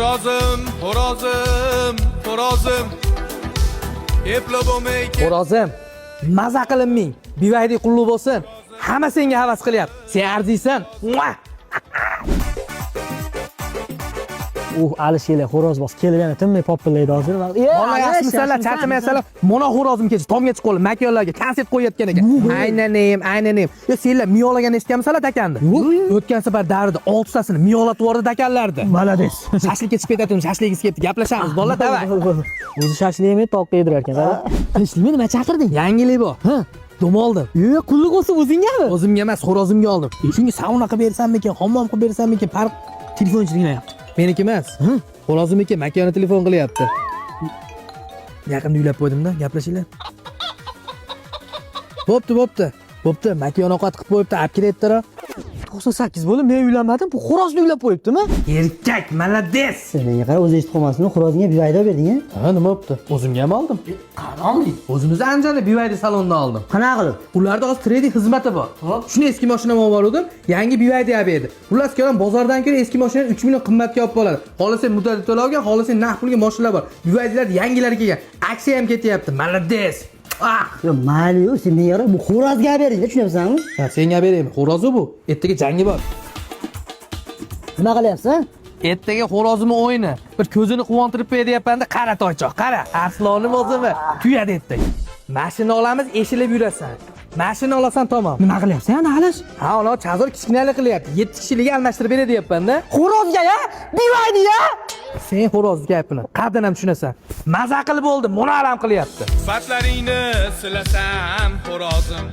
Xo'rozim, xo'rozim, xo'rozim. Eplab olmay kel. Xo'rozim, maza qilinmang. Bivaydi qulluq bo'lsin. Hamma senga havas qilyapti. Sen arziysan. Alishinglar xo'roz bos kelgani tinmay popillaydi hozir. Mana yaxshimisanlar, charchamaysanlar. Mana xo'rozim kecha tomga chiqib qoldi, makiyonlarga konsert qo'yayotgan ekan. Aynanim. Yo senlar miyolagan eshitganmisizlar takandi? O'tgan safar davrida 6 tasini miyolatib yubordi takanlardi. Malades. Shashlikka chiqib ketayotganmiz, shashligimiz ketdi. Gaplashamiz, bolalar, davay. O'zi shashlik yemay toqqa yedirar ekan. Tinchlikmi, nima chaqirding? Yangilik bor. Dom oldim. Qulluq bo'lsa o'zingami? O'zimga emas, xo'rozimga oldim. Shunga sauna qilib bersammikin, hammom qilib bersammikin, farq telefonchilikni yapti. Meniki emas. Xo'rozimniki makiyoni telefon qilyapti. Yaqinda uylab qo'ydim-da, gaplashinglar. Bo'pti. Makiyon ovqat qilib qo'yibdi, olib kelayapti-ra. 98 bo'lib men uylanmadim, bu xo'rozni uylab qo'yibdimi? Erkak, malades. Senga qara o'zi eshitib qolmasin, xo'rozingga bivayda berding-a? Ha, nima bo'pti? O'zimga ham oldim. Qanday? O'zimizni Andijonda bivayda salondan oldim. Qanaqa qilib? Ularda hozir trading xizmati bor. Shuni eski mashinam olib bordim, yangi bivayda olib berdi. Xullas kelam bozordan ko'ra eski mashinani 3 million qimmatga olib qoladi. Xohlasa muddatli to'lovga, xohlasa naqd pulga mashinalar bor. Bivaydalar yangilari kelgan. Aksiya ham ketyapti. Malades. Yo, mayli-yu, sen menga bu xo'rozga bering, tushunyapsanmi? Ha, senga beraymi? Xo'rozi bu. Ertaga jangi bor. Nima qilyapsan? Ertaga xo'rozimni o'yini. Bir ko'zini quvontirib beryapman-da, qara toychoq, qara. Arslonning o'zimi tuyadi ertaga. Mashina olamiz, eshilib yurasan. Mashina olasan tamom. Nima qilyapsan, Alish? Ha, ona chazor kichkinalik qilyapti. 7 kishilikka almashtirib beradi deyapman-da. Xo'rozga-ya? Bivayda-ya? Sen xo'roz gapini qaddan ham tushunasan. Maza qilib bo'ldi, munoram qilyapti. Sifatlaringni silasam, xo'rozim.